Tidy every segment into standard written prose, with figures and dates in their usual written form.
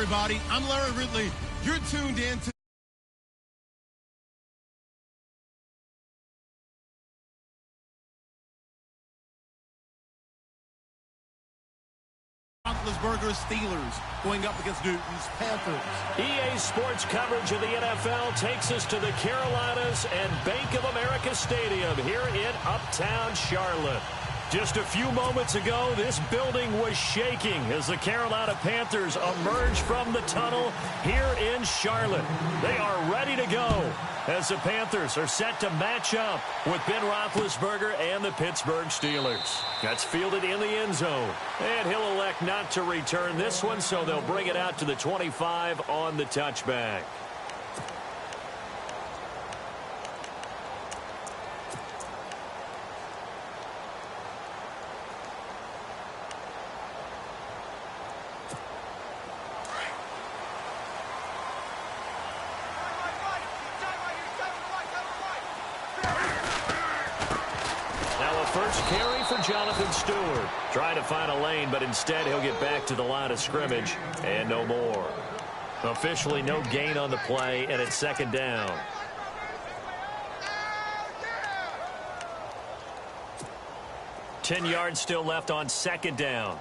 everybody. I'm Larry Ridley. You're tuned in to Roethlisberger's Steelers going up against Newton's Panthers. EA Sports coverage of the NFL takes us to the Carolinas and Bank of America Stadium here in Uptown Charlotte. Just a few moments ago, this building was shaking as the Carolina Panthers emerged from the tunnel here in Charlotte. They are ready to go as the Panthers are set to match up with Ben Roethlisberger and the Pittsburgh Steelers. That's fielded in the end zone, and he'll elect not to return this one, so they'll bring it out to the 25 on the touchback. First carry for Jonathan Stewart. Trying to find a lane, but instead he'll get back to the line of scrimmage and no more. Officially no gain on the play, and it's second down. Ten yards still left on second down.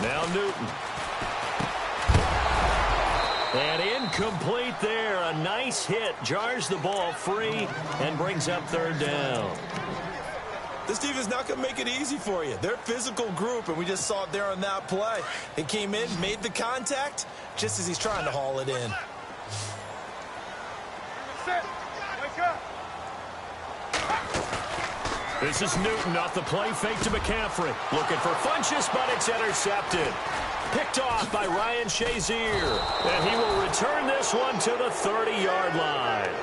Now Newton. And incomplete there. A nice hit. Jars the ball free and brings up third down. This team is not going to make it easy for you. They're a physical group, and we just saw it there on that play. They came in, made the contact, just as he's trying to haul it in. This is Newton off the play fake to McCaffrey. Looking for Funchess, but it's intercepted. Picked off by Ryan Shazier. And he will return this one to the 30-yard line.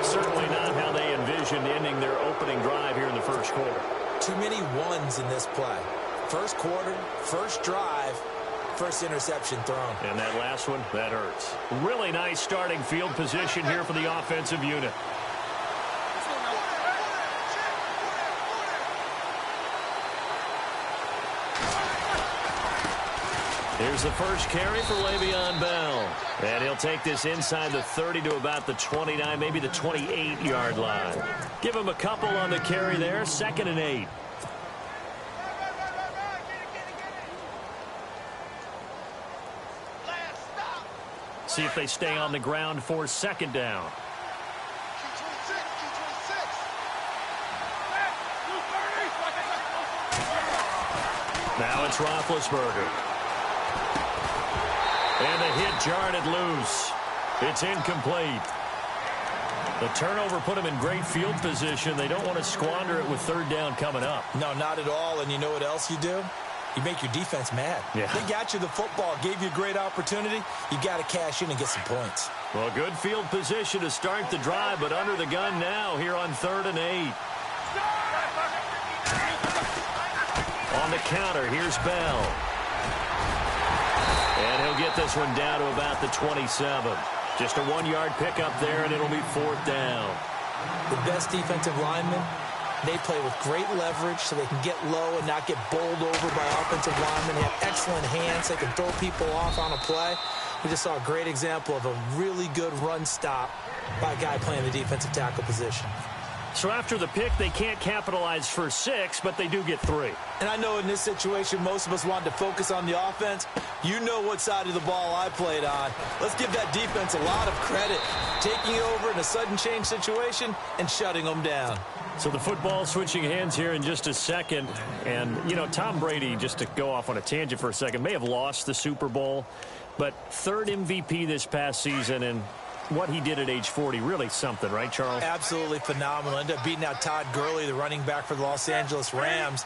Certainly not how they envisioned ending their opening drive here in the first quarter. Too many ones in this play. First quarter, first drive, first interception thrown. And that last one, that hurts. Really nice starting field position here for the offensive unit. Here's the first carry for Le'Veon Bell. And he'll take this inside the 30 to about the 29, maybe the 28-yard line. Give him a couple on the carry there, 2nd and 8. See if they stay on the ground for second down. Now it's Roethlisberger. And the hit jarred it loose. It's incomplete. The turnover put them in great field position. They don't want to squander it with third down coming up. No, not at all. And you know what else you do? You make your defense mad. Yeah. They got you the football, gave you a great opportunity. You got to cash in and get some points. Well, good field position to start the drive, but under the gun now here on 3rd and 8. On the counter, here's Bell. And he'll get this one down to about the 27. Just a 1-yard pickup there, and it'll be 4th down. The best defensive linemen, they play with great leverage so they can get low and not get bowled over by offensive linemen. They have excellent hands. They can throw people off on a play. We just saw a great example of a really good run stop by a guy playing the defensive tackle position. So after the pick, they can't capitalize for 6, but they do get 3. And I know in this situation, most of us wanted to focus on the offense. You know what side of the ball I played on. Let's give that defense a lot of credit. Taking over in a sudden change situation and shutting them down. So the football switching hands here in just a second. And, you know, Tom Brady, just to go off on a tangent for a second, may have lost the Super Bowl, but 3rd MVP this past season, and what he did at age 40, really something, right, Charles? Absolutely phenomenal. Ended up beating out Todd Gurley, the running back for the Los Angeles Rams.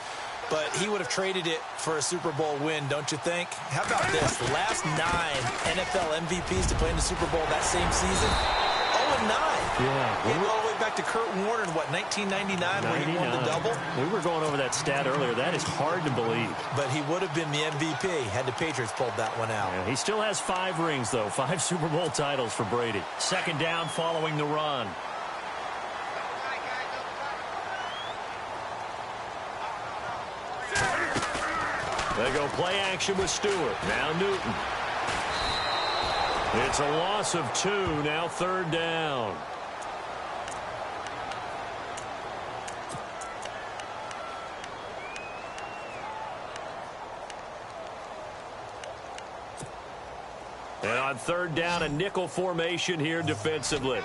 But he would have traded it for a Super Bowl win, don't you think? How about this? The last 9 NFL MVPs to play in the Super Bowl that same season, 0-9. Yeah. He went all the way back to Kurt Warner in, what, 1999 when he won the double? We were going over that stat earlier. That is hard to believe. But he would have been the MVP had the Patriots pulled that one out. Yeah, he still has 5 rings, though. 5 Super Bowl titles for Brady. 2nd down following the run. They go play action with Stewart. Now Newton. It's a loss of 2. Now 3rd down. And on 3rd down, a nickel formation here defensively.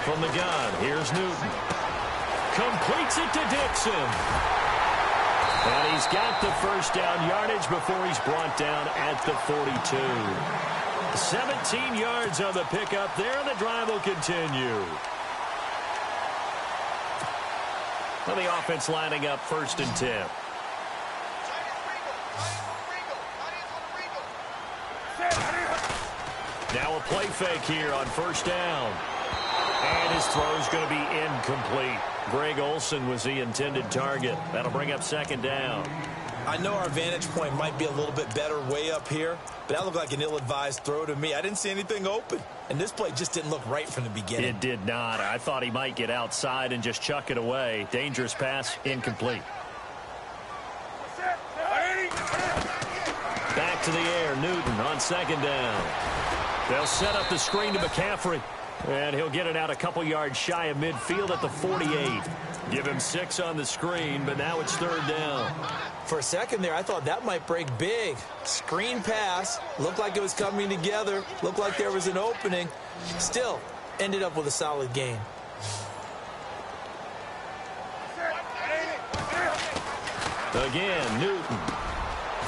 From the gun, here's Newton. Completes it to Dixon. And he's got the 1st down yardage before he's brought down at the 42. 17 yards on the pickup there, and the drive will continue. Well, the offense lining up 1st and 10. Now a play fake here on 1st down. And his throw is going to be incomplete. Greg Olsen was the intended target. That'll bring up 2nd down. I know our vantage point might be a little bit better way up here, but that looked like an ill-advised throw to me. I didn't see anything open, and this play just didn't look right from the beginning. It did not. I thought he might get outside and just chuck it away. Dangerous pass, incomplete. Back to the air, Newton on 2nd down. They'll set up the screen to McCaffrey. And he'll get it out a couple yards shy of midfield at the 48. Give him 6 on the screen, but now it's 3rd down. For a second there, I thought that might break big. Screen pass. Looked like it was coming together. Looked like there was an opening. Still, ended up with a solid gain. Again, Newton.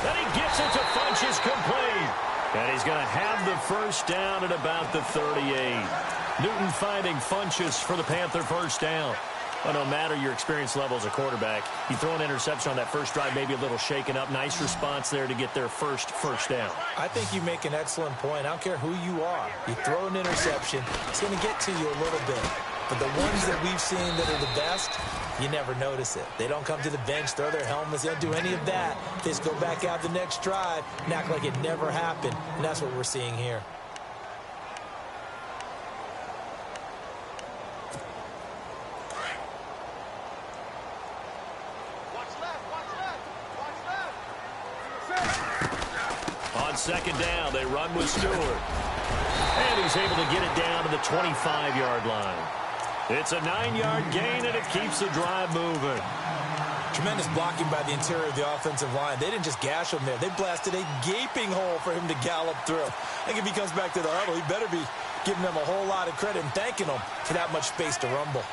And he gets it to Funchess complete. And he's going to have the 1st down at about the 38. Newton finding Funchess for the Panther 1st down. Well, no matter your experience level as a quarterback, you throw an interception on that 1st drive, maybe a little shaken up. Nice response there to get their first down. I think you make an excellent point. I don't care who you are. You throw an interception, it's going to get to you a little bit. But the ones that we've seen that are the best, you never notice it. They don't come to the bench, throw their helmets, they don't do any of that. They just go back out the next drive and act like it never happened. And that's what we're seeing here. On 2nd down, they run with Stewart. And he's able to get it down to the 25-yard line. It's a 9-yard gain, and it keeps the drive moving. Tremendous blocking by the interior of the offensive line. They didn't just gash him there. They blasted a gaping hole for him to gallop through. I think if he comes back to the huddle, he better be giving them a whole lot of credit and thanking them for that much space to rumble.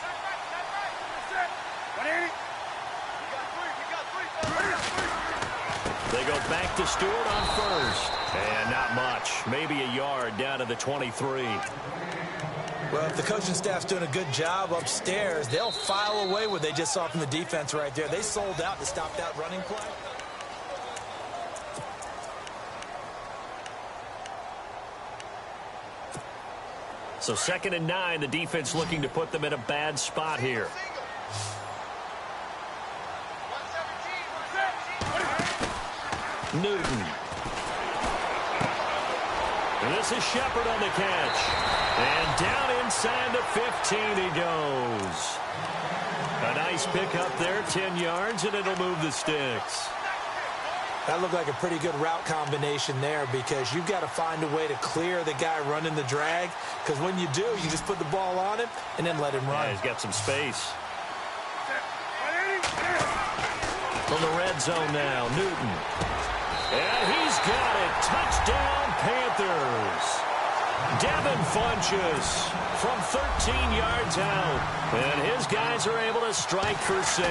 They go back to Stewart on 1st. And not much. Maybe a yard down to the 23. Well, if the coaching staff's doing a good job upstairs, they'll file away what they just saw from the defense right there. They sold out to stop that running play. So 2nd and 9, the defense looking to put them in a bad spot here. Newton. And this is Shepard on the catch. And down inside the 15 he goes. A nice pickup there, 10 yards, and it'll move the sticks. That looked like a pretty good route combination there because you've got to find a way to clear the guy running the drag, because when you do, you just put the ball on him and then let him run. Yeah, he's got some space. From the red zone now, Newton. And he's got it. Touchdown, Panthers. Devin Funchess from 13 yards out. And his guys are able to strike for 6.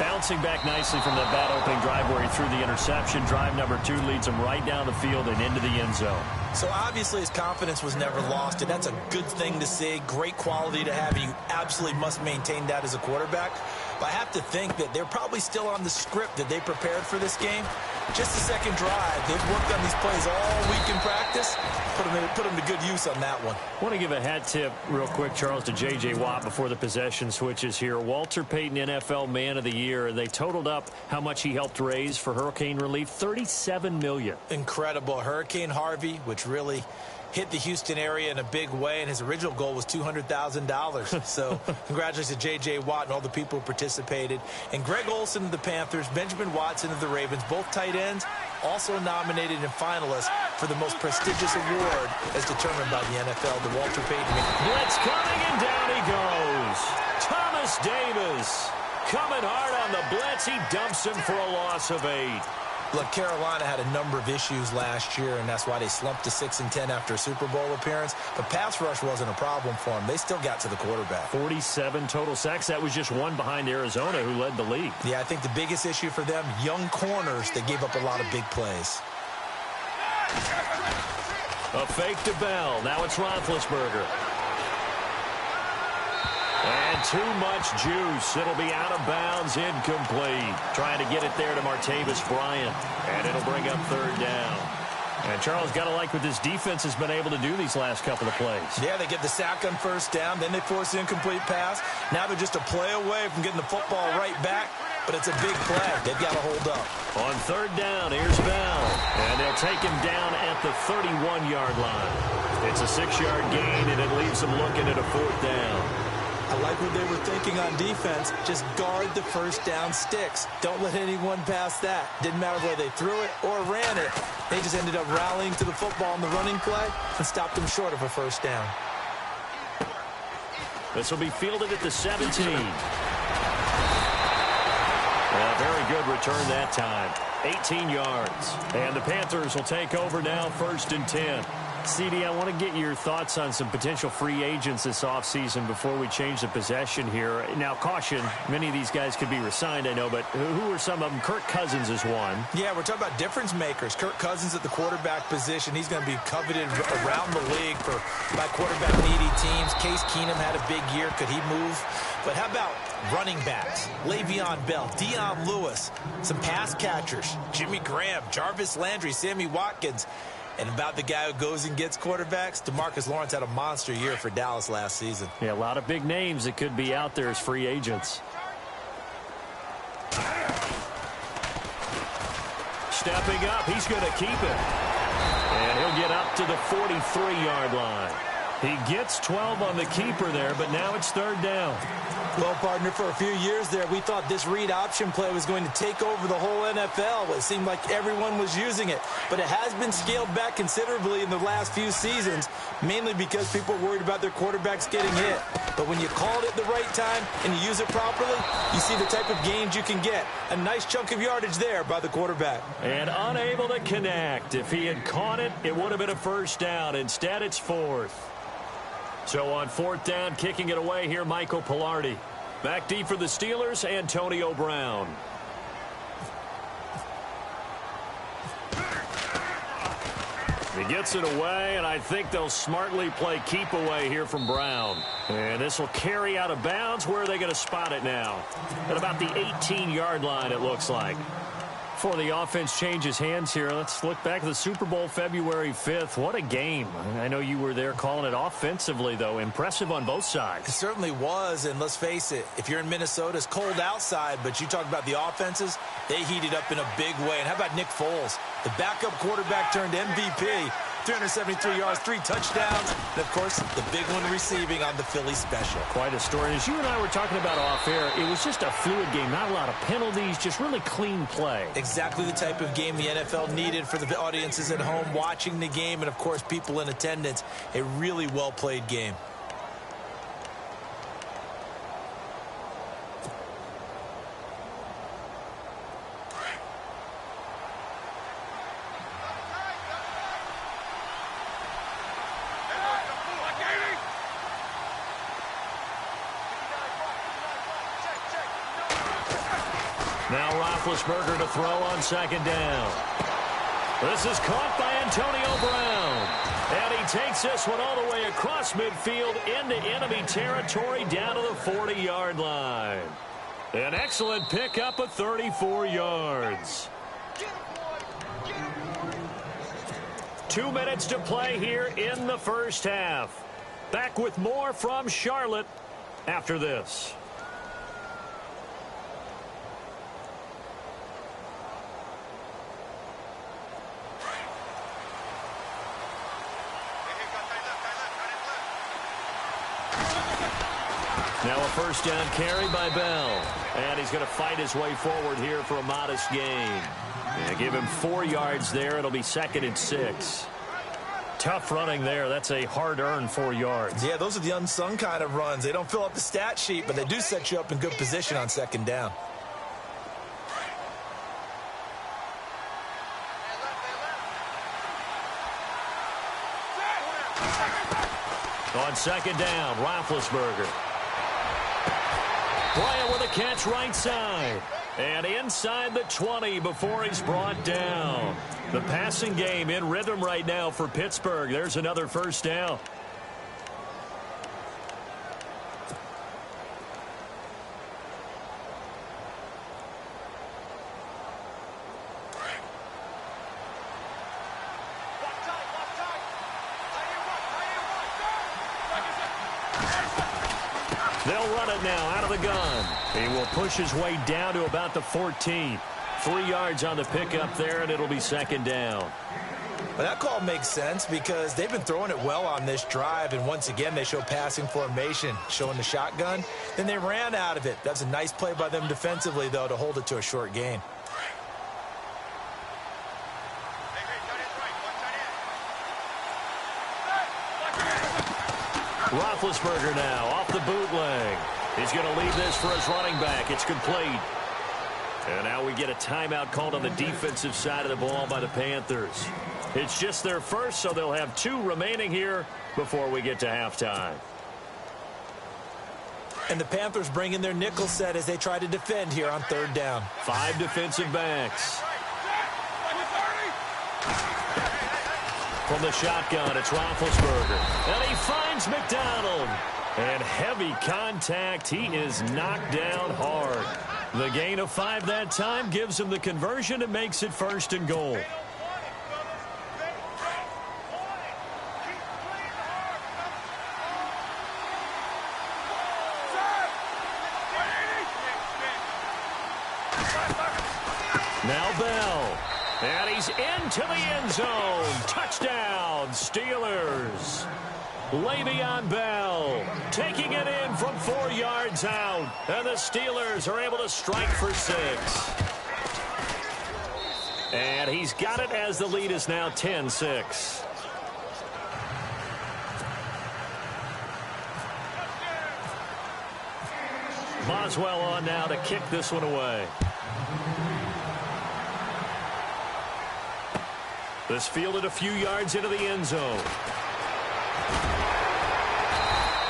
Bouncing back nicely from that bad opening drive where he threw the interception. Drive number 2 leads him right down the field and into the end zone. So obviously his confidence was never lost, and that's a good thing to see. Great quality to have. You absolutely must maintain that as a quarterback. But I have to think that they're probably still on the script that they prepared for this game. Just the second drive. They've worked on these plays all week in practice. Put them to good use on that one. I want to give a hat tip real quick, Charles, to J.J. Watt before the possession switches here. Walter Payton, NFL Man of the Year. They totaled up how much he helped raise for hurricane relief, $37 million. Incredible. Hurricane Harvey, which really hit the Houston area in a big way, and his original goal was $200,000. So congratulations to J.J. Watt and all the people who participated. And Greg Olsen of the Panthers, Benjamin Watson of the Ravens, both tight ends, also nominated and finalists for the most prestigious award as determined by the NFL, the Walter Payton. Blitz coming, and down he goes. Thomas Davis coming hard on the blitz. He dumps him for a loss of 8. Look, Carolina had a number of issues last year, and that's why they slumped to 6-10 after a Super Bowl appearance. But pass rush wasn't a problem for them. They still got to the quarterback. 47 total sacks. That was just one behind Arizona, who led the league. Yeah, I think the biggest issue for them, young corners that gave up a lot of big plays. A fake to Bell. Now it's Roethlisberger. And too much juice. It'll be out of bounds, incomplete. Trying to get it there to Martavis Bryant. And it'll bring up 3rd down. And Charles, got to like what this defense has been able to do these last couple of plays. Yeah, they get the sack on 1st down. Then they force the incomplete pass. Now they're just a play away from getting the football right back. But it's a big play. They've got to hold up. On 3rd down, here's Bell. And they'll take him down at the 31-yard line. It's a 6-yard gain, and it leaves them looking at a 4th down. I like what they were thinking on defense. Just guard the 1st down sticks. Don't let anyone pass that. Didn't matter whether they threw it or ran it. They just ended up rallying to the football in the running play and stopped them short of a 1st down. This will be fielded at the 17. Well, very good return that time. 18 yards. And the Panthers will take over now, 1st and 10. CD, I want to get your thoughts on some potential free agents this offseason before we change the possession here. Now, caution, many of these guys could be re-signed, I know, but who are some of them? Kirk Cousins is one. Yeah, we're talking about difference makers. Kirk Cousins at the quarterback position. He's going to be coveted around the league by quarterback-needy teams. Case Keenum had a big year. Could he move? But how about running backs? Le'Veon Bell, Dion Lewis, some pass catchers, Jimmy Graham, Jarvis Landry, Sammy Watkins. And about the guy who goes and gets quarterbacks, DeMarcus Lawrence had a monster year for Dallas last season. Yeah, a lot of big names that could be out there as free agents. Stepping up, he's going to keep it. And he'll get up to the 43-yard line. He gets 12 on the keeper there, but now it's 3rd down. Well, partner, for a few years there, we thought this read option play was going to take over the whole NFL. It seemed like everyone was using it. But it has been scaled back considerably in the last few seasons, mainly because people are worried about their quarterbacks getting hit. But when you call it at the right time and you use it properly, you see the type of gains you can get. A nice chunk of yardage there by the quarterback. And unable to connect. If he had caught it, it would have been a 1st down. Instead, it's 4th. So on 4th down, kicking it away here, Michael Pilardi. Back deep for the Steelers, Antonio Brown. He gets it away, and I think they'll smartly play keep away here from Brown. And this will carry out of bounds. Where are they going to spot it now? At about the 18-yard line, it looks like. Before the offense changes hands here, let's look back at the Super Bowl February 5th. What a game. I know you were there calling it offensively, though. Impressive on both sides. It certainly was, and let's face it, if you're in Minnesota, it's cold outside, but you talk about the offenses, they heated up in a big way. And how about Nick Foles? The backup quarterback turned MVP. 373 yards, 3 touchdowns, and, of course, the big one receiving on the Philly special. Quite a story. As you and I were talking about off air, it was just a fluid game. Not a lot of penalties, just really clean play. Exactly the type of game the NFL needed for the audiences at home watching the game and, of course, people in attendance. A really well-played game. Now Roethlisberger to throw on 2nd down. This is caught by Antonio Brown. And he takes this one all the way across midfield into enemy territory down to the 40-yard line. An excellent pickup of 34 yards. 2 minutes to play here in the 1st half. Back with more from Charlotte after this. Now a first down carry by Bell. And he's going to fight his way forward here for a modest gain. Yeah, give him 4 yards there. It'll be 2nd and 6. Tough running there. That's a hard-earned 4 yards. Yeah, those are the unsung kind of runs. They don't fill up the stat sheet, but they do set you up in good position on 2nd down. On 2nd down, Roethlisberger. Bryant with a catch right side. And inside the 20 before he's brought down. The passing game in rhythm right now for Pittsburgh. There's another first down. They'll run it now out of the gun. He will push his way down to about the 14. 3 yards on the pickup there, and it'll be 2nd down. Well, that call makes sense because they've been throwing it well on this drive, and once again they show passing formation, showing the shotgun. Then they ran out of it. That's a nice play by them defensively, though, to hold it to a short gain. Roethlisberger now off the bootleg. He's going to leave this for his running back. It's complete. And now we get a timeout called on the defensive side of the ball by the Panthers. It's just their first, so they'll have 2 remaining here before we get to halftime. And the Panthers bring in their nickel set as they try to defend here on 3rd down. 5 defensive backs. From the shotgun, it's Roethlisberger. And he finds McDonald. And heavy contact. He is knocked down hard. The gain of 5 that time gives him the conversion and makes it 1st and goal. Now Bell. And he's into the end zone. Touchdown, Steelers. Le'Veon Bell taking it in from 4 yards out. And the Steelers are able to strike for 6. And he's got it as the lead is now 10-6. Boswell on now to kick this one away. This fielded a few yards into the end zone.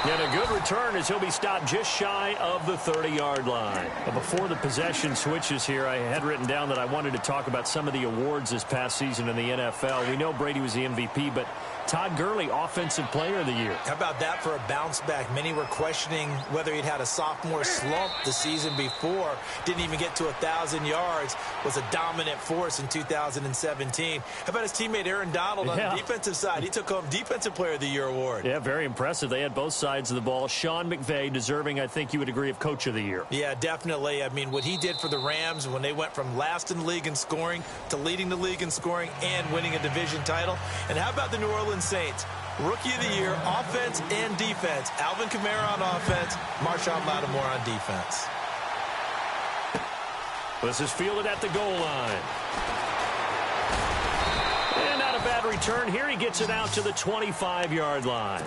And a good return as he'll be stopped just shy of the 30-yard line. But before the possession switches here, I had written down that I wanted to talk about some of the awards this past season in the NFL. We know Brady was the MVP, but Todd Gurley, Offensive Player of the Year. How about that for a bounce back? Many were questioning whether he'd had a sophomore slump the season before. Didn't even get to 1,000 yards. Was a dominant force in 2017. How about his teammate Aaron Donald on the defensive side? He took home Defensive Player of the Year award. Yeah, very impressive. They had both sides of the ball. Sean McVay deserving, I think you would agree, of Coach of the Year. Yeah, definitely. I mean, what he did for the Rams when they went from last in the league in scoring to leading the league in scoring and winning a division title. And how about the New Orleans Saints? Rookie of the Year, offense and defense. Alvin Kamara on offense, Marshawn Lattimore on defense. This is fielded at the goal line. And not a bad return here. He gets it out to the 25-yard line.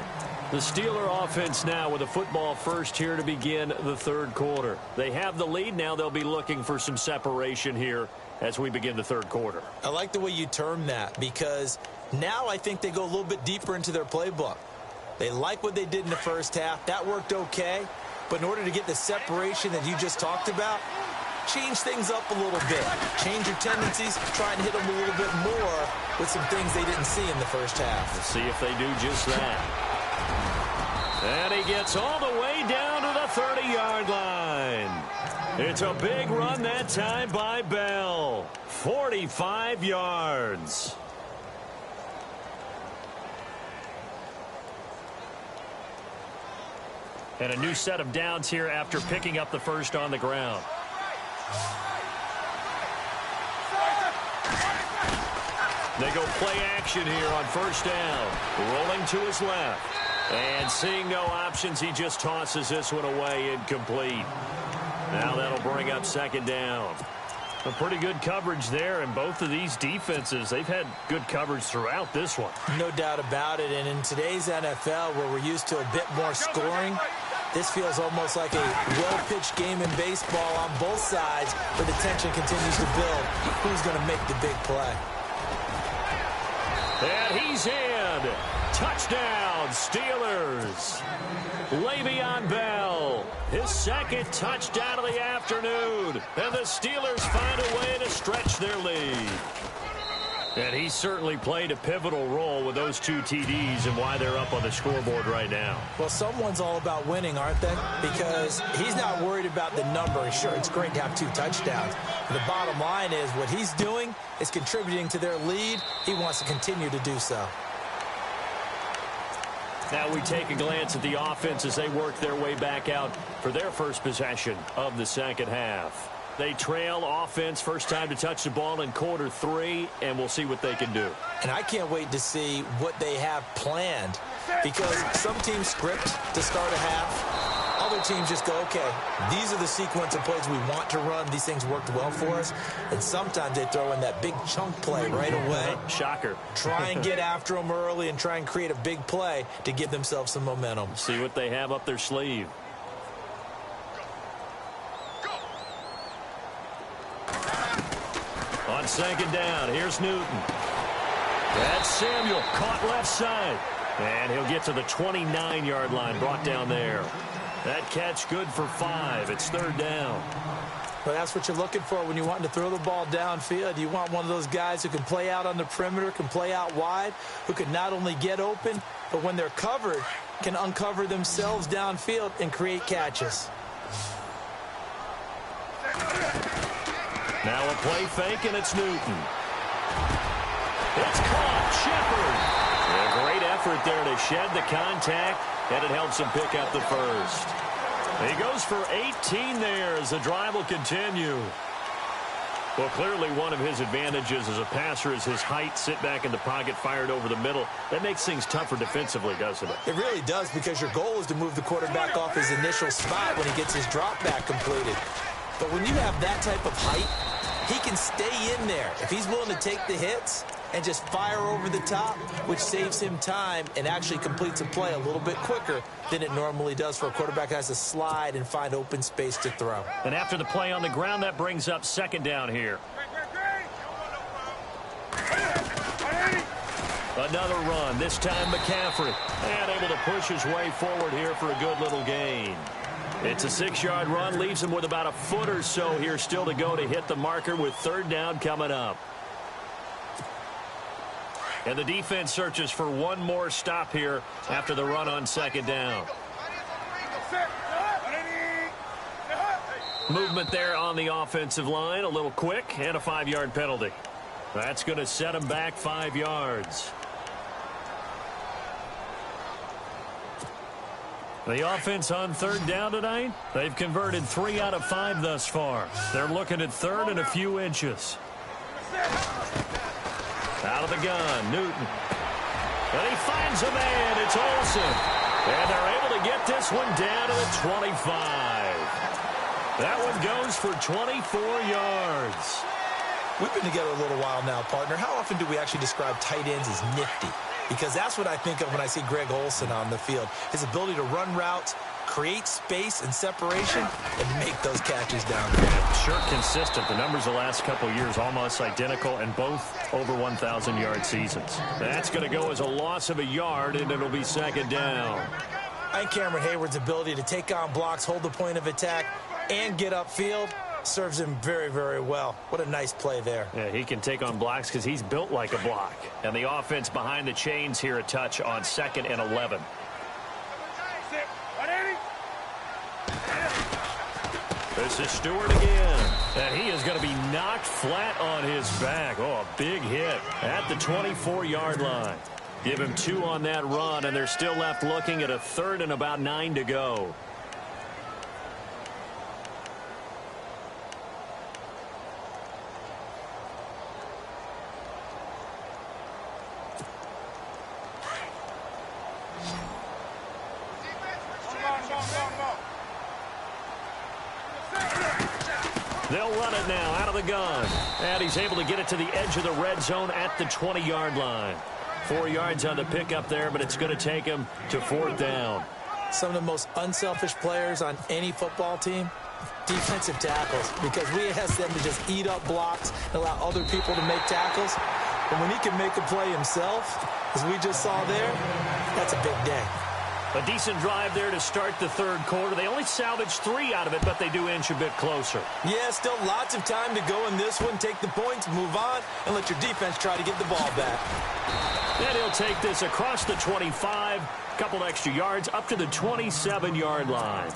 The Steeler offense now with a football first here to begin the 3rd quarter. They have the lead. Now they'll be looking for some separation here as we begin the 3rd quarter. I like the way you term that because now I think they go a little bit deeper into their playbook. They like what they did in the first half. That worked okay. But in order to get the separation that you just talked about, change things up a little bit. Change your tendencies. Try and hit them a little bit more with some things they didn't see in the first half. Let's see if they do just that. And he gets all the way down to the 30-yard line. It's a big run that time by Bell. 45 yards. And a new set of downs here after picking up the first on the ground. They go play action here on first down. Rolling to his left. And seeing no options, he just tosses this one away incomplete. Now that'll bring up second down. A pretty good coverage there, and both of these defenses, they've had good coverage throughout this one. No doubt about it, and in today's NFL, where we're used to a bit more scoring, this feels almost like a well-pitched game in baseball on both sides, where the tension continues to build. Who's going to make the big play? And he's in. Touchdown, Steelers. Le'Veon Bell, his second touchdown of the afternoon. And the Steelers find a way to stretch their lead. And he certainly played a pivotal role with those two TDs and why they're up on the scoreboard right now. Well, someone's all about winning, aren't they? Because he's not worried about the number. Sure, it's great to have 2 touchdowns. But the bottom line is what he's doing is contributing to their lead. He wants to continue to do so. Now we take a glance at the offense as they work their way back out for their first possession of the second half. They trail offense first time to touch the ball in quarter 3, and we'll see what they can do. And I can't wait to see what they have planned, because some teams script to start a half. Other teams just go, okay, these are the sequence of plays we want to run. These things worked well for us. And sometimes they throw in that big chunk play right away. Shocker. Try and get after them early and try and create a big play to give themselves some momentum. See what they have up their sleeve. On second down, here's Newton. That's Samuel, caught left side. And he'll get to the 29-yard line, brought down there. That catch good for 5. It's third down. Well, that's what you're looking for when you're wanting to throw the ball downfield. You want one of those guys who can play out on the perimeter, can play out wide, who can not only get open, but when they're covered, can uncover themselves downfield and create catches. Now a play fake, and it's Newton. It's caught. Shepard. A great effort there to shed the contact, and it helps him pick up the first. He goes for 18 there as the drive will continue. Well, clearly one of his advantages as a passer is his height. Sit back in the pocket, fired over the middle. That makes things tougher defensively, doesn't it? It really does, because your goal is to move the quarterback off his initial spot when he gets his drop back completed. But when you have that type of height, he can stay in there. If he's willing to take the hits and just fire over the top, which saves him time and actually completes a play a little bit quicker than it normally does for a quarterback that has to slide and find open space to throw. And after the play on the ground, that brings up second down here. Another run, this time McCaffrey. And able to push his way forward here for a good little gain. It's a 6-yard run, leaves him with about a foot or so here still to go to hit the marker with third down coming up. And the defense searches for one more stop here after the run on second down. Movement there on the offensive line, a little quick, and a 5-yard penalty. That's going to set him back 5 yards. The offense on third down tonight, they've converted 3 out of 5 thus far. They're looking at third and a few inches. Out of the gun, Newton. And he finds a man. It's Olsen. And they're able to get this one down to the 25. That one goes for 24 yards. We've been together a little while now, partner. How often do we actually describe tight ends as nifty? Because that's what I think of when I see Greg Olsen on the field. His ability to run routes, create space and separation, and make those catches down there. Yeah, sure consistent. The numbers the last couple of years almost identical, and both over 1,000-yard seasons. That's going to go as a loss of a yard, and it'll be second down. I think Cameron Hayward's ability to take on blocks, hold the point of attack, and get upfield serves him very, very well. What a nice play there. Yeah, he can take on blocks because he's built like a block. And the offense behind the chains here a touch on 2nd and 11. This is Stewart again. And he is going to be knocked flat on his back. Oh, a big hit at the 24-yard line. Give him 2 on that run, and they're still left looking at a third and about 9 to go. They'll run it now out of the gun. And he's able to get it to the edge of the red zone at the 20-yard line. 4 yards on the pickup there, but it's going to take him to 4th down. Some of the most unselfish players on any football team, defensive tackles, because we ask them to just eat up blocks and allow other people to make tackles. But when he can make a play himself, as we just saw there, that's a big day. A decent drive there to start the 3rd quarter. They only salvaged 3 out of it, but they do inch a bit closer. Yeah, still lots of time to go in this one. Take the points, move on, and let your defense try to get the ball back. And he'll take this across the 25, couple extra yards, up to the 27-yard line.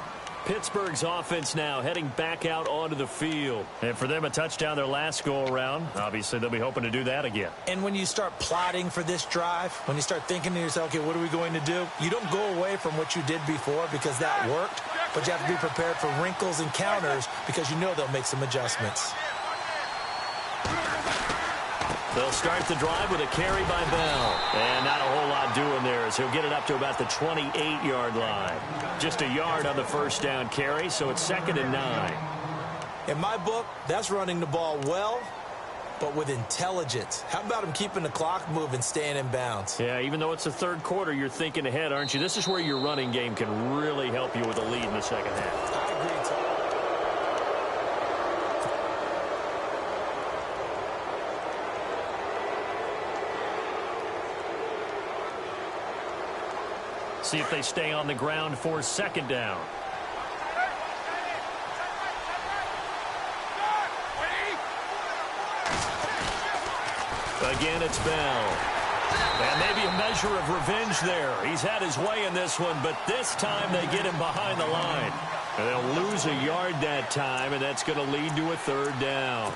Pittsburgh's offense now heading back out onto the field. And for them, a touchdown their last go-around. Obviously, they'll be hoping to do that again. And when you start plotting for this drive, when you start thinking to yourself, okay, what are we going to do? You don't go away from what you did before because that worked, but you have to be prepared for wrinkles and counters because you know they'll make some adjustments. They'll start the drive with a carry by Bell. And not a whole lot doing there as he'll get it up to about the 28-yard line. Just a yard on the first down carry, so it's 2nd and 9. In my book, that's running the ball well, but with intelligence. How about him keeping the clock moving, staying in bounds? Yeah, even though it's the 3rd quarter, you're thinking ahead, aren't you? This is where your running game can really help you with a lead in the second half. I agree, Tom. See if they stay on the ground for 2nd down. Again, it's Bell. And maybe a measure of revenge there. He's had his way in this one, but this time they get him behind the line. And they'll lose a yard that time, and that's going to lead to a 3rd down.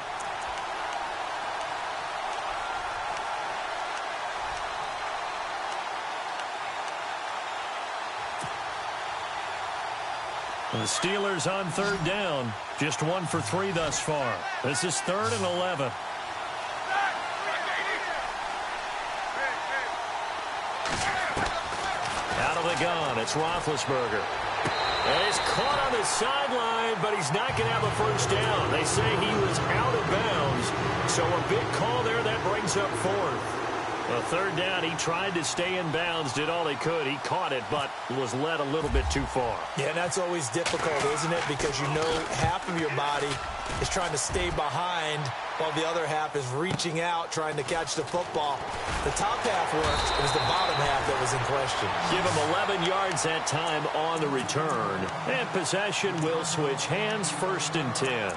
The Steelers on 3rd down. Just 1 for 3 thus far. This is 3rd and 11. Out of the gun, it's Roethlisberger. And he's caught on the sideline, but he's not going to have a first down. They say he was out of bounds. So a big call there that brings up 4th. A 3rd down, he tried to stay in bounds, did all he could. He caught it, but was led a little bit too far. Yeah, that's always difficult, isn't it? Because you know half of your body is trying to stay behind while the other half is reaching out, trying to catch the football. The top half worked. It was the bottom half that was in question. Give him 11 yards that time on the return. And possession will switch hands, 1st and 10.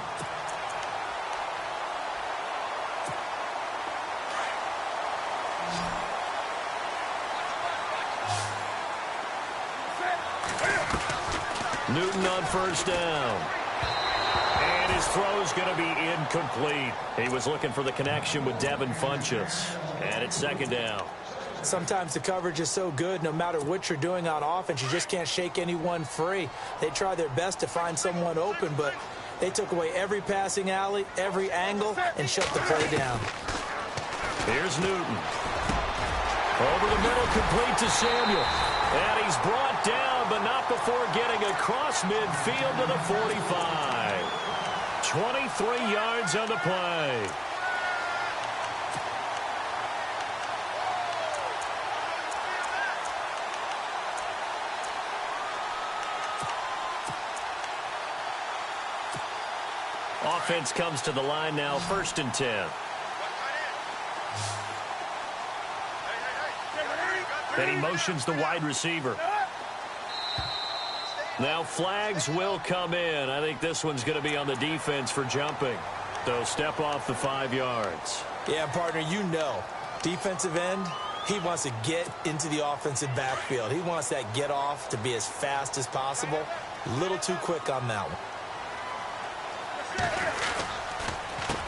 Newton on 1st down. And his throw's going to be incomplete. He was looking for the connection with Devin Funchess. And it's 2nd down. Sometimes the coverage is so good, no matter what you're doing on offense, you just can't shake anyone free. They try their best to find someone open, but they took away every passing alley, every angle, and shut the play down. Here's Newton. Over the middle, complete to Samuel. And he's brought down, but not before getting across midfield to the 45. 23 yards on the play. Offense comes to the line now, 1st and 10. Then he motions the wide receiver. Now flags will come in. I think this one's going to be on the defense for jumping. So step off the 5 yards. Yeah, partner, you know, defensive end, he wants to get into the offensive backfield. He wants that get off to be as fast as possible. A little too quick on that one.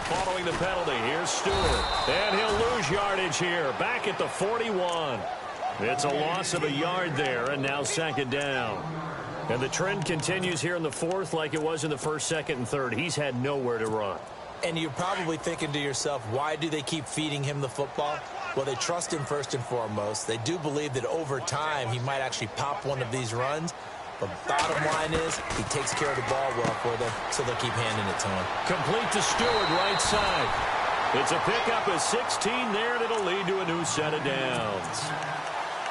Following the penalty, here's Stewart. And he'll lose yardage here, back at the 41. It's a loss of a yard there, and now 2nd down. And the trend continues here in the 4th like it was in the 1st, 2nd, and 3rd. He's had nowhere to run. And you're probably thinking to yourself, why do they keep feeding him the football? Well, they trust him first and foremost. They do believe that over time he might actually pop one of these runs. But bottom line is, he takes care of the ball well for them, so they'll keep handing it to him. Complete to Stewart, right side. It's a pickup of 16 there, and it'll lead to a new set of downs.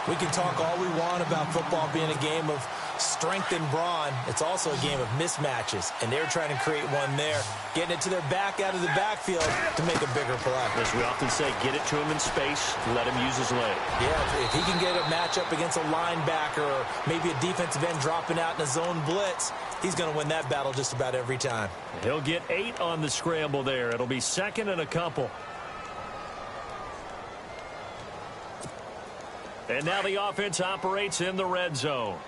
We can talk all we want about football being a game of strength and brawn. It's also a game of mismatches, and they're trying to create one there, getting it to their back out of the backfield to make a bigger play. As we often say, get it to him in space, let him use his leg. Yeah, if he can get a matchup against a linebacker or maybe a defensive end dropping out in a zone blitz, he's going to win that battle just about every time. He'll get 8 on the scramble there. It'll be second and a couple. And now the offense operates in the red zone.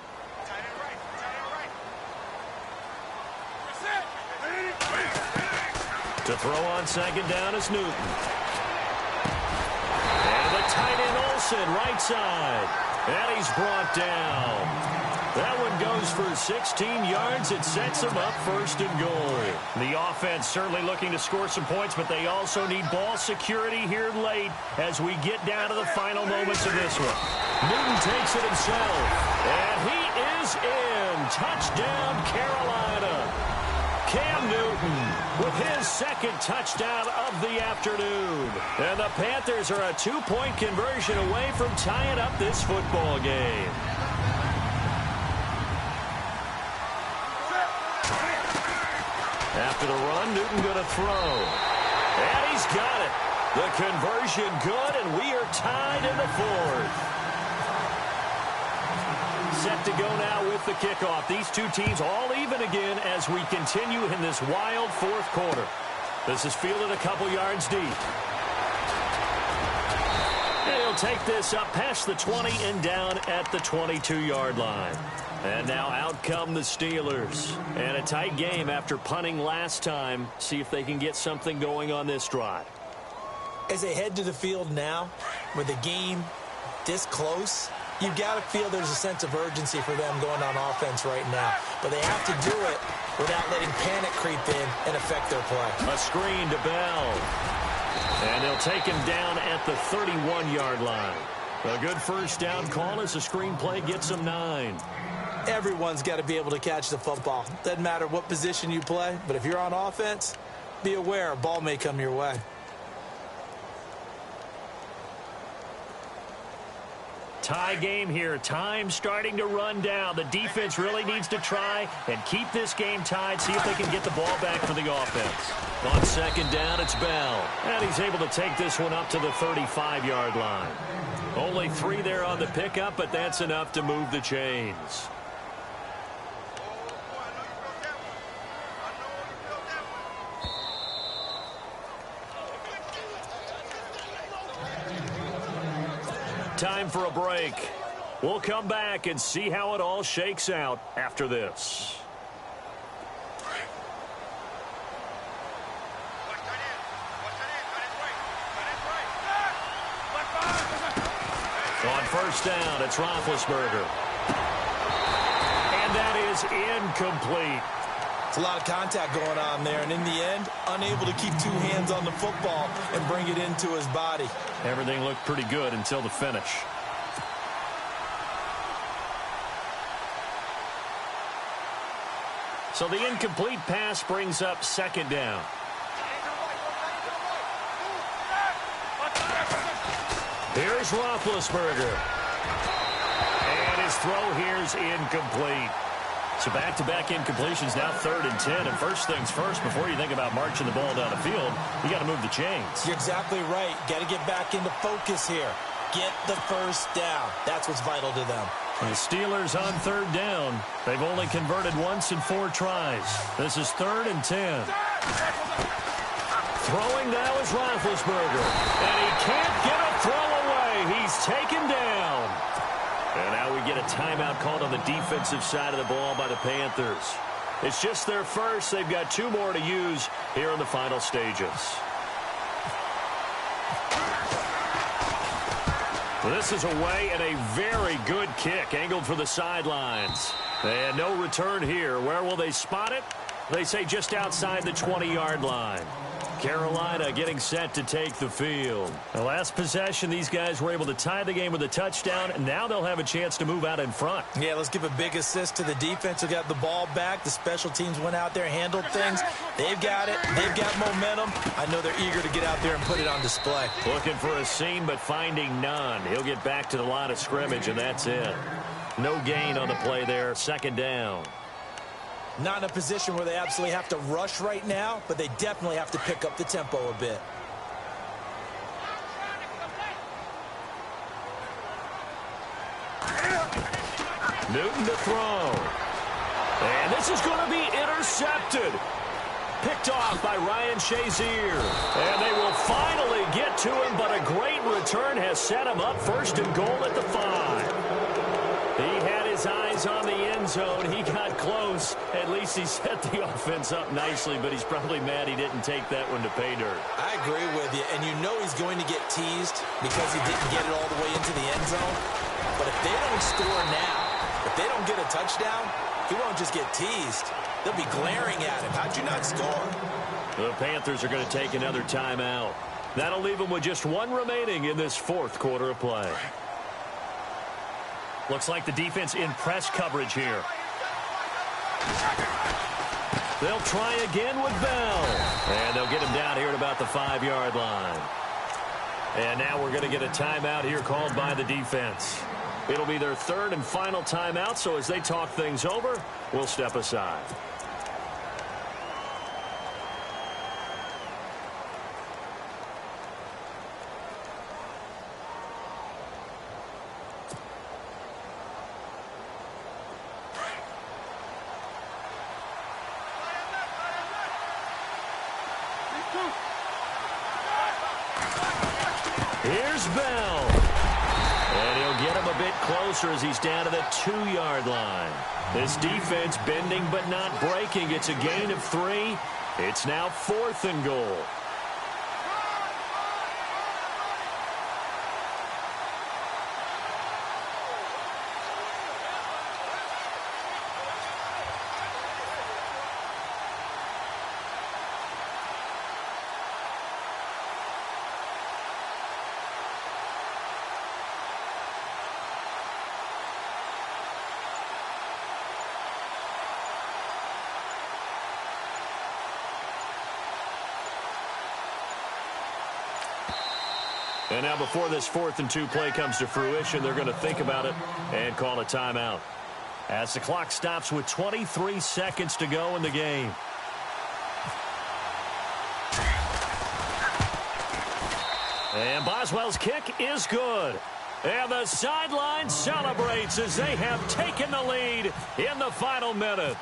To throw on second down is Newton. And the tight end Olsen, right side. And he's brought down. That one goes for 16 yards. It sets him up first and goal. The offense certainly looking to score some points, but they also need ball security here late as we get down to the final moments of this one. Newton takes it himself, and he is in. Touchdown, Carolina. Cam Newton with his second touchdown of the afternoon. And the Panthers are a 2-point conversion away from tying up this football game. After the run, Newton going to throw. And he's got it. The conversion good, and we are tied in the fourth. Set to go now with the kickoff. These two teams all even again as we continue in this wild fourth quarter. This is fielded a couple yards deep. And he'll take this up past the 20 and down at the 22-yard line. And now out come the Steelers. And a tight game after punting last time. See if they can get something going on this drive. As they head to the field now, with the game this close, you've got to feel there's a sense of urgency for them going on offense right now. But they have to do it without letting panic creep in and affect their play. A screen to Bell. And they'll take him down at the 31-yard line. A good first down call as the screenplay gets him 9. Everyone's got to be able to catch the football. Doesn't matter what position you play, but if you're on offense, be aware a ball may come your way. Tie game here. Time starting to run down. The defense really needs to try and keep this game tied, see if they can get the ball back for the offense. On second down, it's Bell. And he's able to take this one up to the 35-yard line. Only 3 there on the pickup, but that's enough to move the chains. Time for a break. We'll come back and see how it all shakes out after this. On first down, it's Roethlisberger. And that is incomplete. It's a lot of contact going on there, and in the end, unable to keep 2 hands on the football and bring it into his body. Everything looked pretty good until the finish. So the incomplete pass brings up second down. Here's Roethlisberger. And his throw here's incomplete. So back-to-back incompletions, now 3rd and 10. And first things first, before you think about marching the ball down the field, you got to move the chains. You're exactly right. Got to get back into focus here. Get the first down. That's what's vital to them. And the Steelers on 3rd down. They've only converted once in 4 tries. This is 3rd and 10. Throwing now is Roethlisberger. And he can't get a throw away. He's taken down. And now we get a timeout called on the defensive side of the ball by the Panthers. It's just their first. They've got 2 more to use here in the final stages. This is away and a very good kick angled for the sidelines. And no return here. Where will they spot it? They say just outside the 20-yard line. Carolina getting set to take the field. The last possession, these guys were able to tie the game with a touchdown, and now they'll have a chance to move out in front. Yeah, let's give a big assist to the defense who got the ball back. The special teams went out there, handled things. They've got it. They've got momentum. I know they're eager to get out there and put it on display. Looking for a seam, but finding none. He'll get back to the line of scrimmage, and that's it. No gain on the play there. Second down. Not in a position where they absolutely have to rush right now, but they definitely have to pick up the tempo a bit. Newton to throw. And this is going to be intercepted. Picked off by Ryan Shazier. And they will finally get to him, but a great return has set him up first and goal at the 5. He had his eyes on the end zone. He got close. At least he set the offense up nicely, but he's probably mad he didn't take that one to pay dirt. I agree with you, and you know he's going to get teased because he didn't get it all the way into the end zone. But if they don't score now, if they don't get a touchdown, he won't just get teased. They'll be glaring at him. How'd you not score? The Panthers are going to take another timeout. That'll leave them with just one remaining in this fourth quarter of play. Looks like the defense in press coverage here. They'll try again with Bell. And they'll get him down here at about the 5-yard line. And now we're going to get a timeout here called by the defense. It'll be their third and final timeout, so as they talk things over, we'll step aside. Here's Bell. And he'll get him a bit closer as he's down to the 2-yard line. This defense bending but not breaking. It's a gain of 3. It's now 4th and goal. And now before this 4th and 2 play comes to fruition, they're going to think about it and call a timeout. As the clock stops with 23 seconds to go in the game. And Boswell's kick is good. And the sideline celebrates as they have taken the lead in the final minute.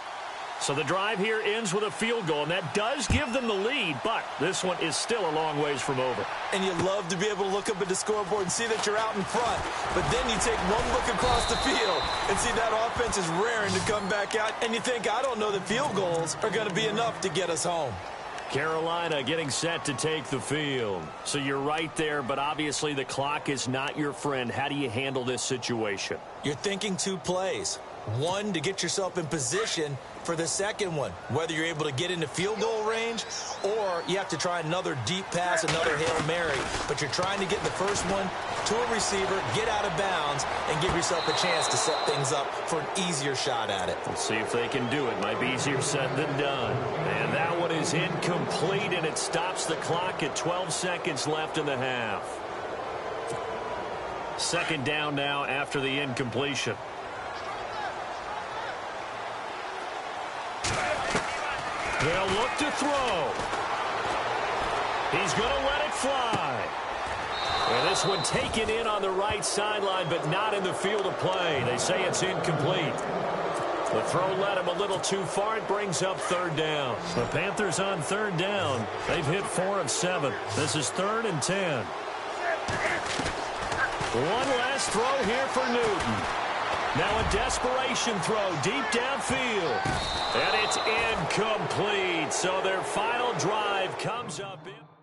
So the drive here ends with a field goal, and that does give them the lead, but this one is still a long ways from over. And you love to be able to look up at the scoreboard and see that you're out in front, but then you take one look across the field and see that offense is raring to come back out, and you think, I don't know that field goals are going to be enough to get us home. Carolina getting set to take the field. So you're right there, but obviously the clock is not your friend. How do you handle this situation? You're thinking 2 plays. One, to get yourself in position for the second one, whether you're able to get into field goal range or you have to try another deep pass, another Hail Mary. But you're trying to get the first one to a receiver, get out of bounds, and give yourself a chance to set things up for an easier shot at it. We'll see if they can do it. Might be easier said than done. And that one is incomplete, and it stops the clock at 12 seconds left in the half. Second down now after the incompletion. They'll look to throw. He's going to let it fly. And this one taken in on the right sideline, but not in the field of play. They say it's incomplete. The throw led him a little too far. It brings up 3rd down. The Panthers on 3rd down. They've hit 4 of 7. This is 3rd and 10. One last throw here for Newton. Now a desperation throw deep downfield. And it's incomplete. So their final drive comes up in...